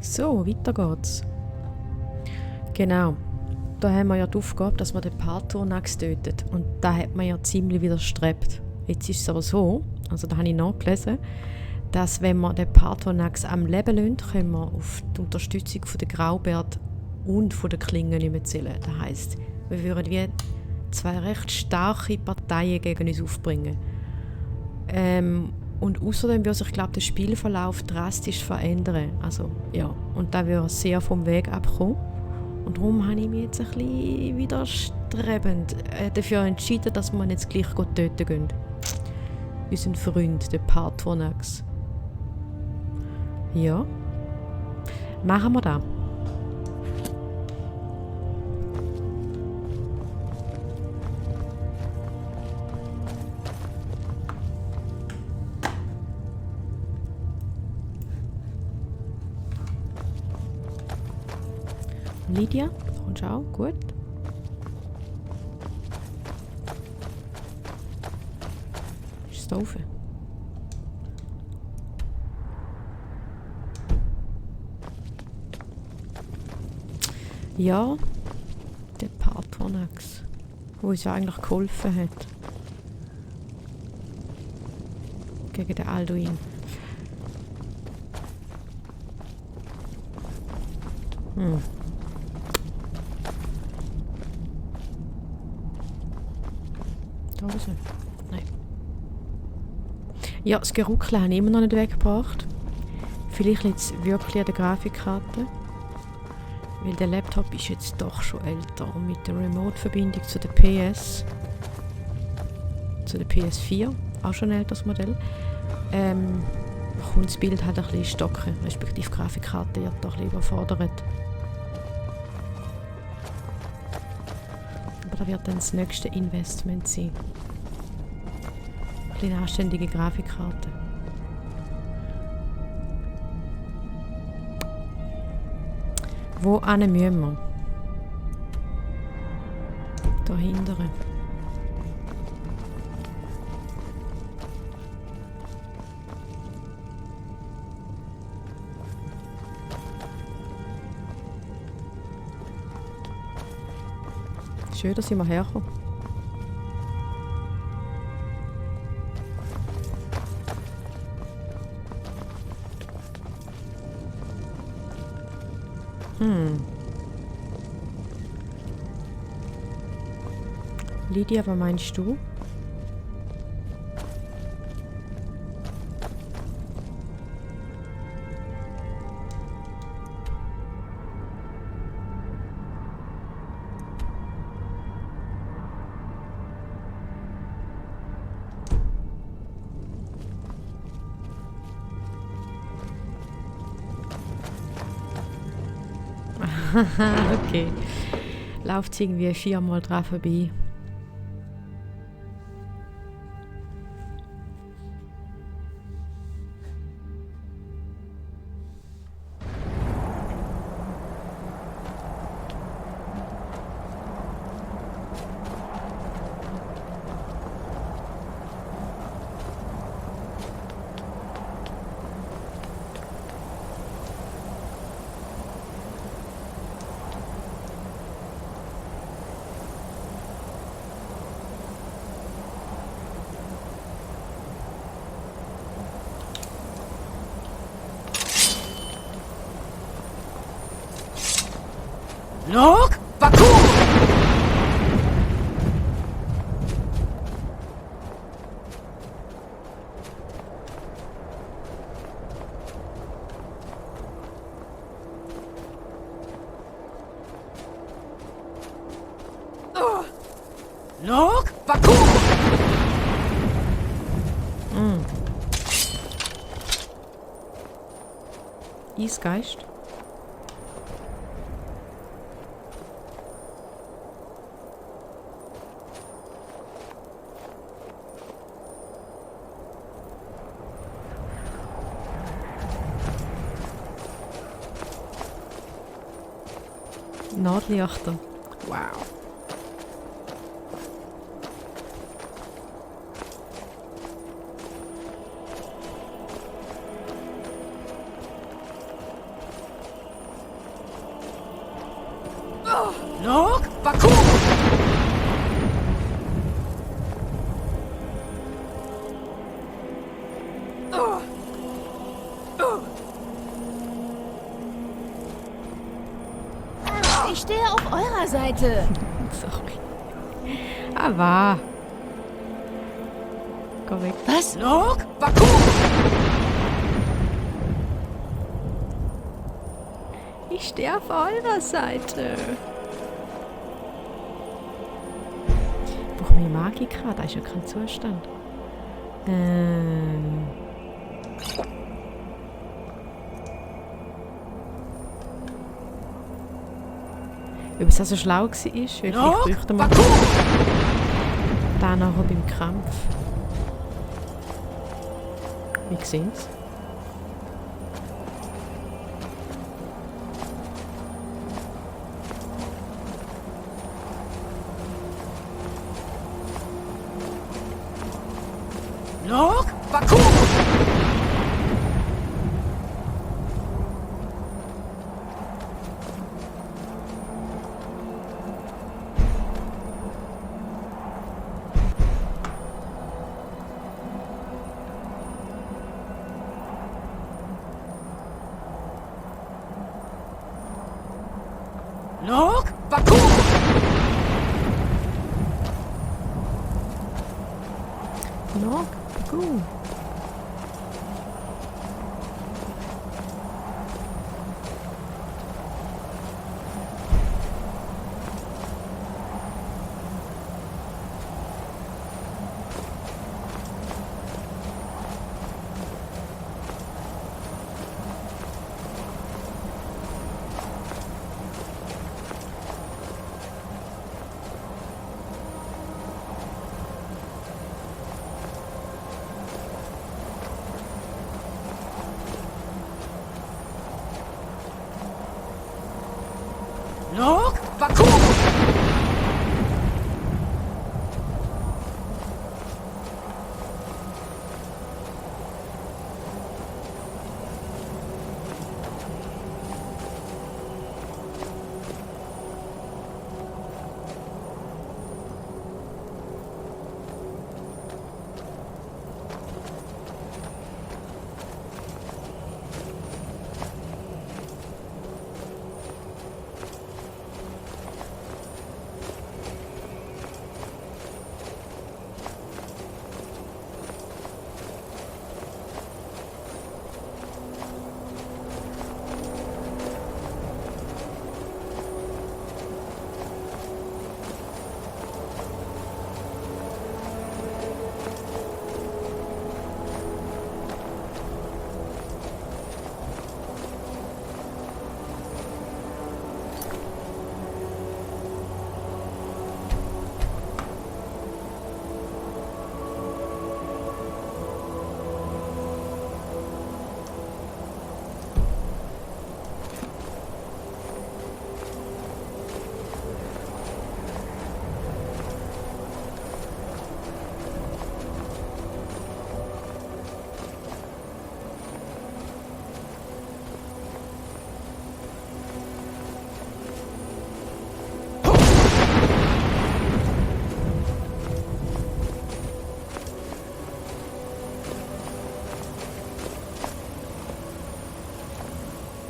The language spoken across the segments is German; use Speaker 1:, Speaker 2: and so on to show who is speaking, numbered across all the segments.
Speaker 1: So, weiter geht's. Genau. Da haben wir ja die Aufgabe, dass man den Patronax tötet. Und da hat man ja ziemlich widerstrebt. Jetzt ist es aber so, also da habe ich nachgelesen, dass wenn wir den Patronax am Leben lassen, können wir auf die Unterstützung von der Graubärt und von der Klinge nicht mehr zählen. Das heisst, wir würden wie zwei recht starke Parteien gegen uns aufbringen. Und außerdem würde sich, glaube ich, der Spielverlauf drastisch verändern. Also, ja. Und da würde sehr vom Weg abkommen. Und darum habe ich mich jetzt ein bisschen widerstrebend dafür entschieden, dass wir ihn jetzt gleich töten gehen. Unseren Freund, den Patronax. Ja. Machen wir das. Lydia, kommst du auch? Gut. Ist es da offen? Ja, der Patronax, wo uns ja eigentlich geholfen hat. Gegen den Alduin. Da ist er. Nein. Ja, das Geruckle habe ich immer noch nicht weggebracht. Vielleicht liegt es wirklich an der Grafikkarte. Weil der Laptop ist jetzt doch schon älter. Und mit der Remote-Verbindung zu der PS, zu der PS4, auch schon ein älteres Modell, kommt das Bild halt ein bisschen stocken. Respektive die Grafikkarte wird doch lieber überfordert. Aber da wird dann das nächste Investment sein. Eine anständige Grafikkarte. Wo müssen wir? Da hinten. Schön, dass wir herkommen. Lydia, was meinst du? Okay. Lauft irgendwie 4-mal dran vorbei.
Speaker 2: Lok Baku! Lok Baku!
Speaker 1: Eisgeist. Nordlichter. Wow.
Speaker 2: Lok, Baku!
Speaker 3: Ich stehe auf eurer Seite.
Speaker 1: Sorry. Aber. Geh weg.
Speaker 2: Was? Lok, Baku!
Speaker 1: Ich stehe auf eurer Seite. Ich brauche mehr Magikra, da ist ja kein Zustand. Ob es also schlau war, weil vielleicht bräuchte man dann nachher beim Kampf. Wie sehen Sie?
Speaker 2: Lok, Baku! Lok, Baku!
Speaker 1: Nog? Gut.
Speaker 2: Lok, Baku!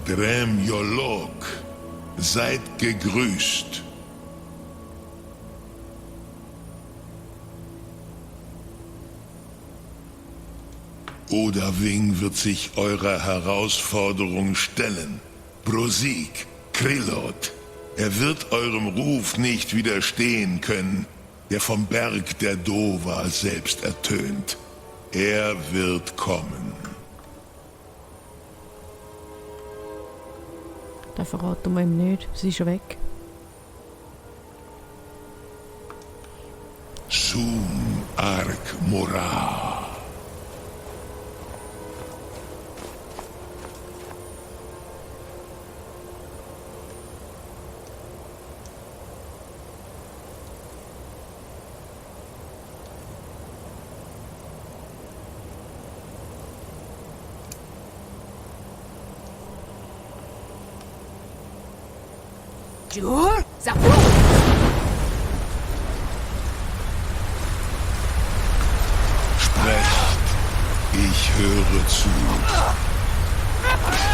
Speaker 4: Grem Yolok, seid gegrüßt. Odahwing wird sich eurer Herausforderung stellen. Brosik, Krillot, er wird eurem Ruf nicht widerstehen können, der vom Berg der Dova selbst ertönt. Er wird kommen.
Speaker 1: Das verraten wir ihm nicht. Sie ist schon weg.
Speaker 4: Sum Ark Mora.
Speaker 2: Jur? Sapu!
Speaker 4: Sprecht, ich höre zu.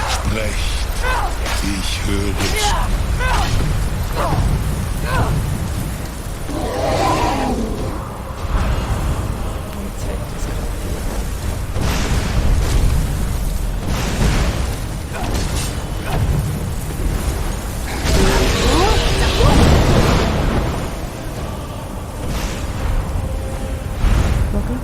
Speaker 4: Sprecht, ich höre zu.
Speaker 1: Jetzt wird es kapiert. Vogel?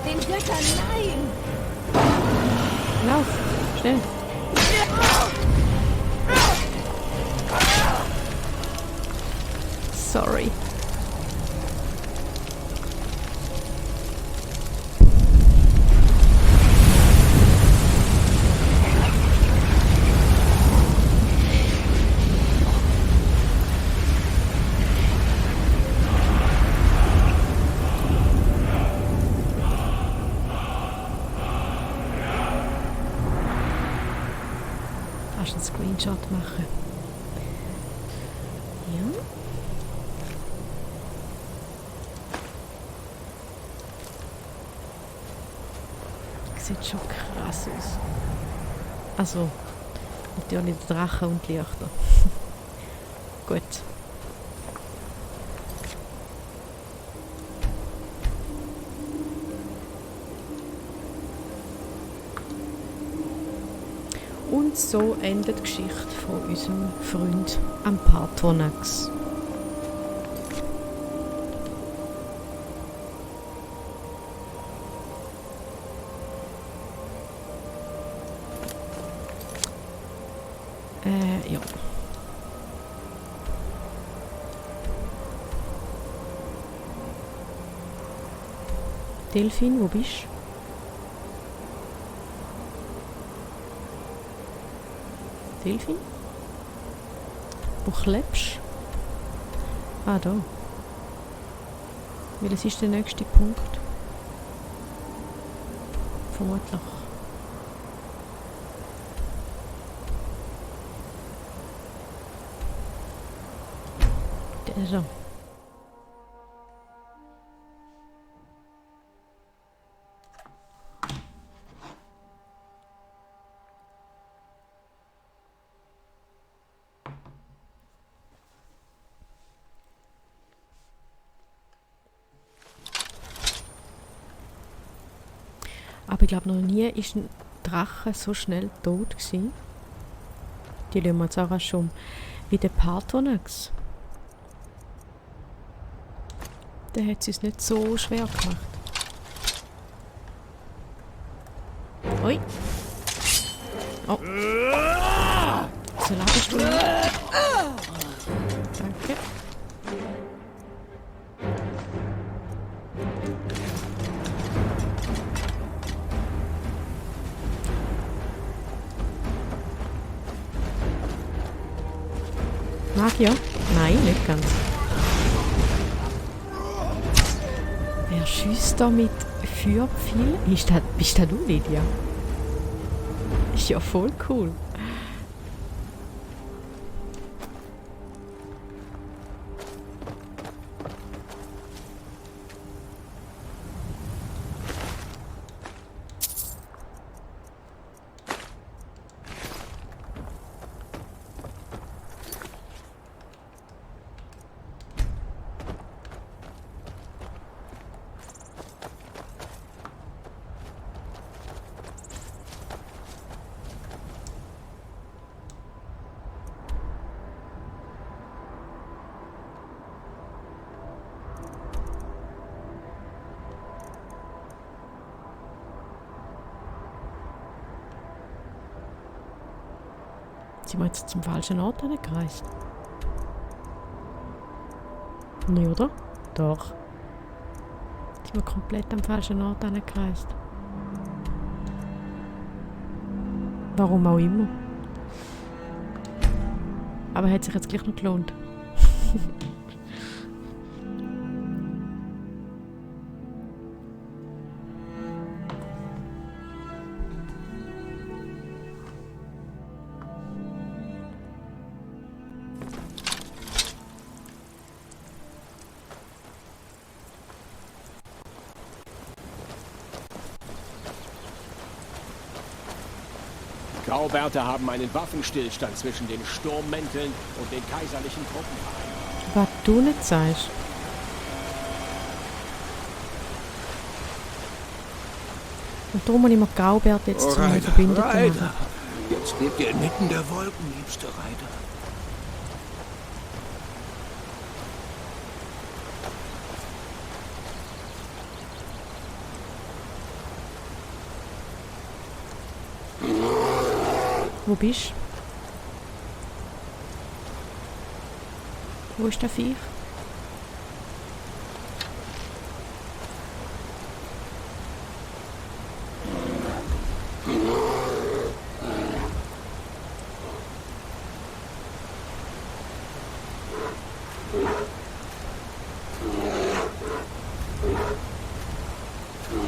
Speaker 3: Den Göttern, nein!
Speaker 1: Lauf! Schnell! Sorry. Kannst du einen Screenshot machen? Ja. Sieht schon krass aus. Also, natürlich der Drache und die Lichter. Gut. Und so endet die Geschichte von unserem Freund am Patronax. Ja. Delfin, wo bist du? Delfin? Wo klebst du? Ah, da. Welches ist der nächste Punkt? Vermutlich. Der ist er. Aber ich glaube, noch nie ist ein Drache so schnell tot gewesen. Die lassen wir jetzt auch schon wie der Patronax. Der hat es uns nicht so schwer gemacht. Ui. Oh. So ladest du noch? Danke. Magier? Nein, nicht ganz. Wer schießt da mit Feuerpfeil? Bist das du, Lydia? Ist ja voll cool. Sind wir jetzt zum falschen Ort gereist? Nee, oder? Doch. Sind wir komplett am falschen Ort gereist. Warum auch immer. Aber hat sich jetzt gleich noch gelohnt.
Speaker 5: Graubärte haben einen Waffenstillstand zwischen den Sturmmänteln und den kaiserlichen Truppen vereinbart.
Speaker 1: Was du nicht sagst. Und darum muss ich mir Graubärte jetzt zu einem Verbündeten machen.
Speaker 6: Jetzt lebt ihr inmitten der Wolken, liebster Reiter.
Speaker 1: Wo bist du? Wo ist der Viech?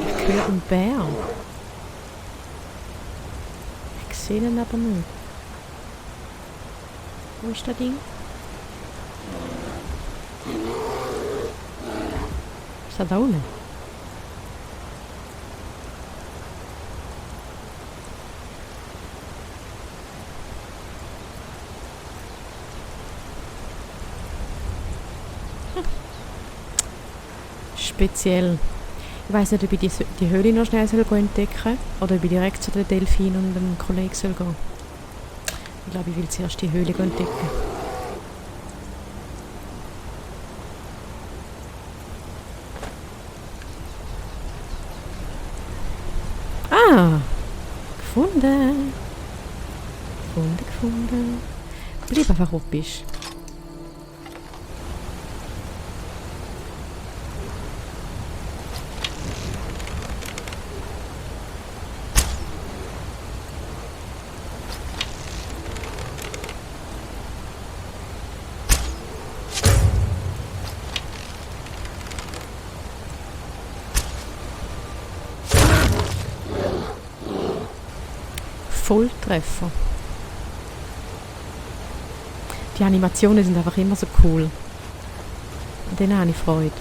Speaker 1: Ich höre einen Bär. Ich sehe ihn aber nicht. Wo ist das Ding? Ist das da unten? Speziell. Ich weiss nicht, ob ich die Höhle noch schnell entdecken soll oder ob ich direkt zu den Delfinen und dem Kollegen gehen soll. Ich glaube, ich will zuerst die Höhle entdecken. Ah! Gefunden! Gefunden. Bleib einfach, wo du bist. Volltreffer. Die Animationen sind einfach immer so cool. An denen habe ich Freude.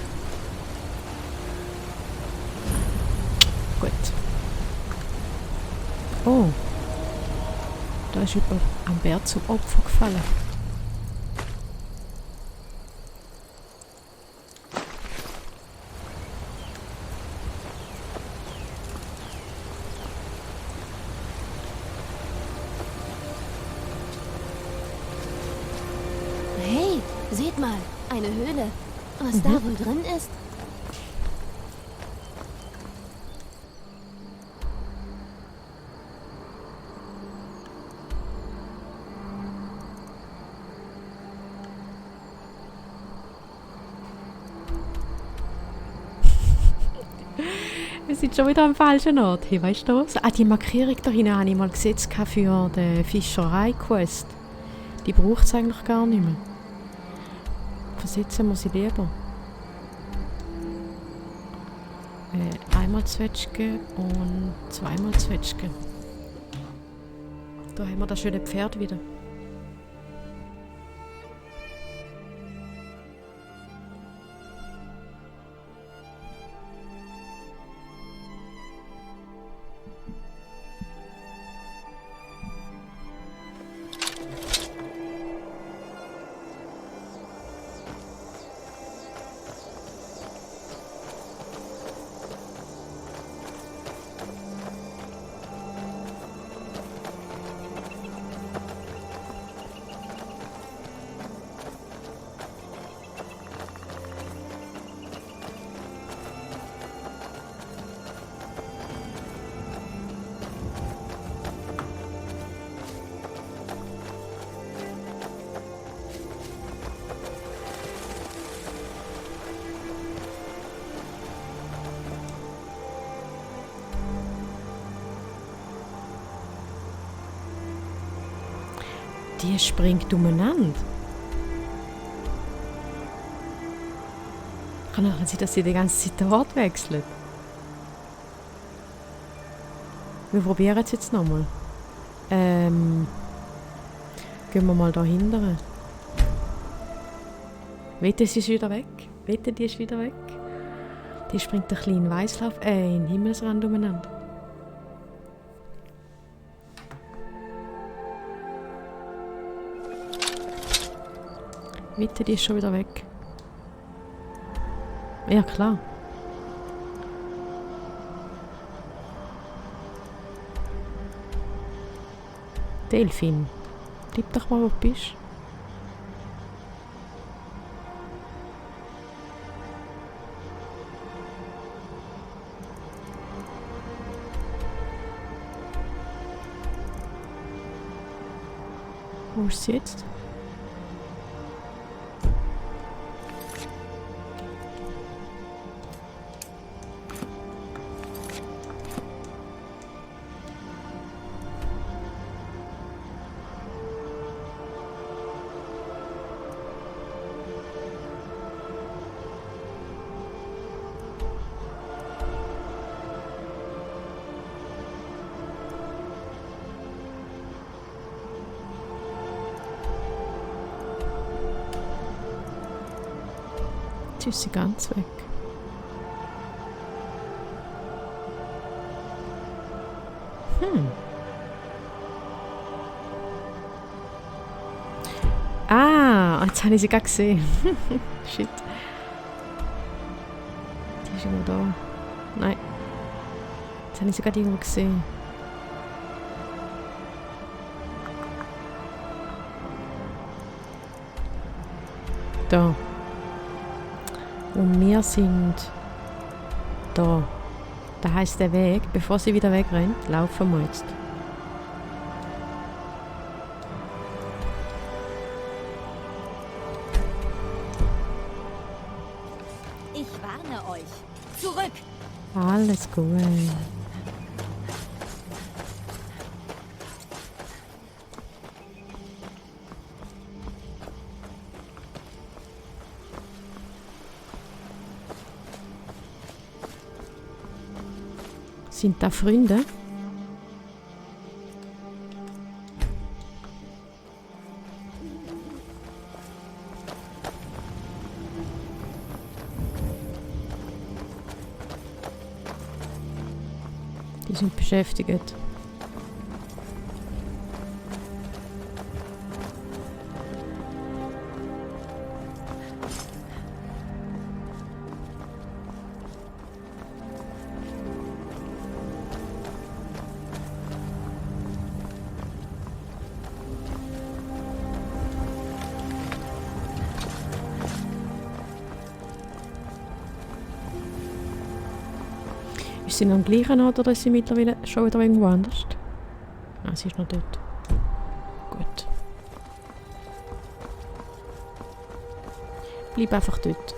Speaker 1: Gut. Oh. Da ist jemand am Bär zum Opfer gefallen.
Speaker 3: Hey, seht mal, eine Höhle. Was da wohl drin ist?
Speaker 1: Wir sind schon wieder am falschen Ort. Hey, weißt du was? Ah, die Markierung da hinten habe ich mal gesetzt für den Fischerei-Quest. Die braucht es eigentlich gar nicht mehr. Versetzen muss ich lieber. Einmal Zwetschge und zweimal Zwetschge. Da haben wir das schöne Pferd wieder. Die springt umeinander. Kann auch sein, dass sie die ganze Zeit den Ort wechselt. Wir probieren es jetzt nochmal. Gehen wir mal da hinten. Wette, sie ist wieder weg. Wette, die ist wieder weg. Die springt ein bisschen in Weißlauf, in Himmelsrand umeinander. Wette, die ist schon wieder weg. Ja, klar. Delfin, bleib doch mal, wo du bist. Wo ist sie jetzt? Jetzt ist sie ganz weg. Ah, jetzt habe ich sie gerade gesehen. Shit. Die ist immer da. Nein. Jetzt habe ich sie gerade irgendwo gesehen. Da. Und wir sind da. Da heisst der Weg, bevor sie wieder wegrennt, laufen wir jetzt.
Speaker 3: Ich warne euch. Zurück!
Speaker 1: Alles gut. Sind da Freunde? Die sind beschäftigt. Ist sie noch am gleichen Ort oder ist sie mittlerweile schon wieder irgendwo anders? Ah, sie ist noch dort. Gut. Bleib einfach dort.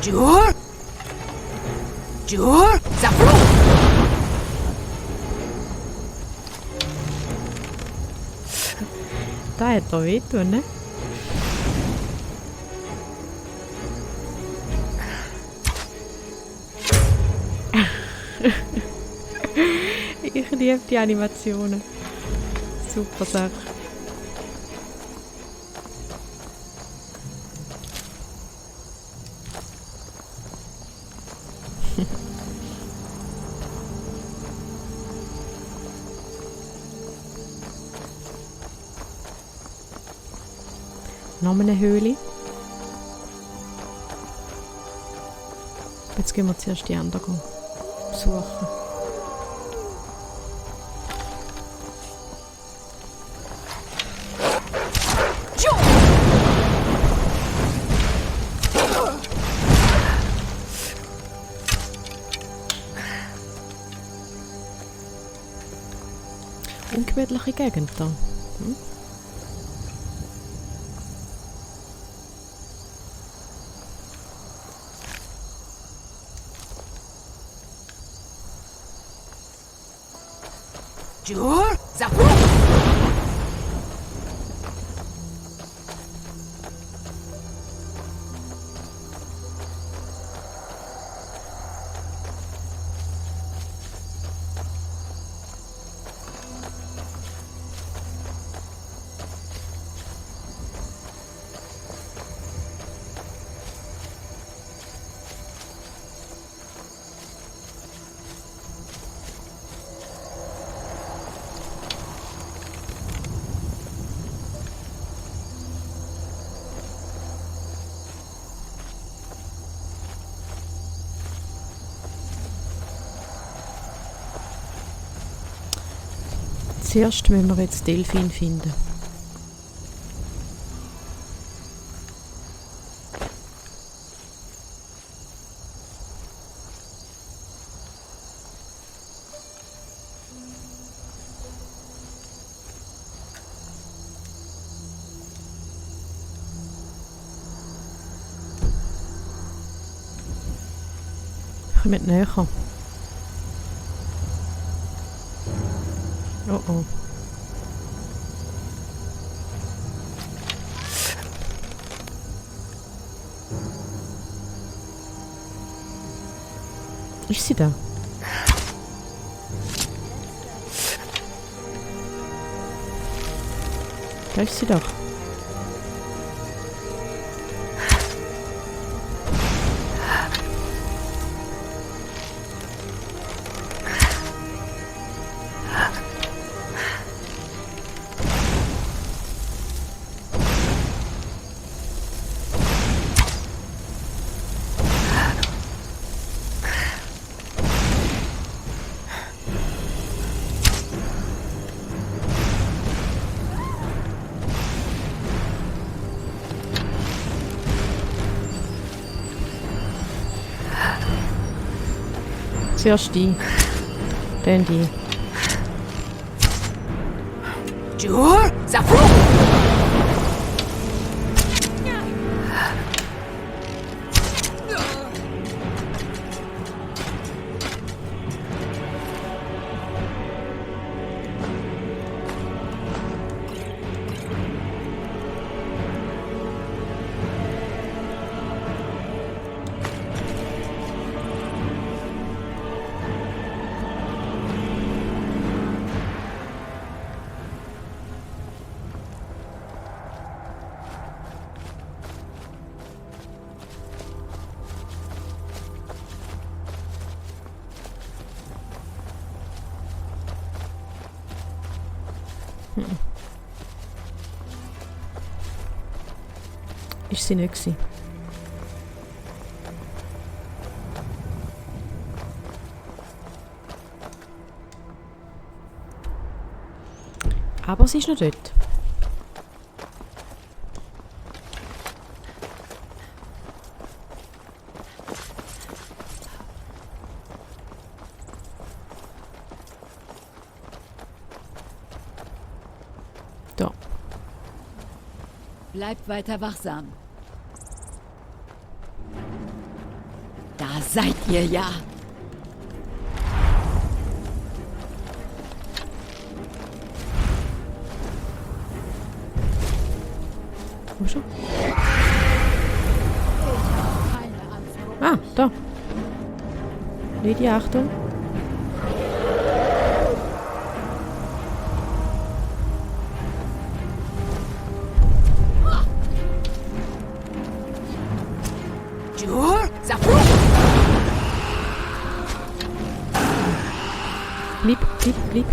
Speaker 2: Jur? Jur? Zapru!
Speaker 1: Da hat er wehtun, ne? Ich liebe die Animationen. Super Sache. Noch eine Höhle. Jetzt gehen wir zuerst die andere besuchen. Ungemütliche Gegend da.
Speaker 2: Jur, Zapuk!
Speaker 1: Zuerst müssen wir jetzt Delfin finden. Kommt näher. Oh oh. Ist sie da? Da ist sie doch. Zuerst die, dann die.
Speaker 2: Jur, Zapuk!
Speaker 1: Ist sie nicht gewesen. Aber sie ist noch dort. Da.
Speaker 7: Bleibt weiter wachsam. Da seid ihr ja.
Speaker 1: Wo schon? Ah, da. Lydia, Achtung.
Speaker 2: Jur, Zapuk!
Speaker 1: Blieb.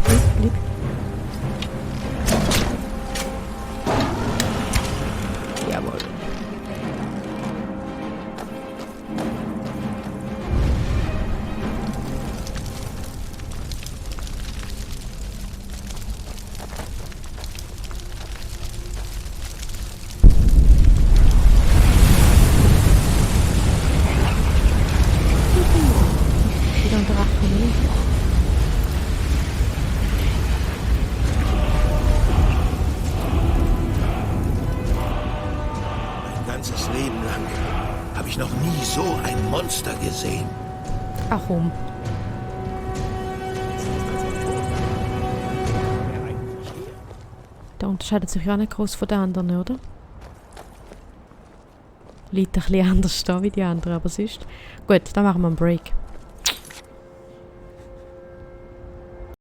Speaker 1: Jawohl. Wieder ein Drachen, ne?
Speaker 6: Mein ganzes Leben lang habe ich noch nie so ein Monster gesehen.
Speaker 1: Warum? Da unterscheidet sich ja auch nicht groß von den anderen, oder? Liegt ein bisschen anders da wie die anderen, aber sonst... Gut, dann machen wir einen Break.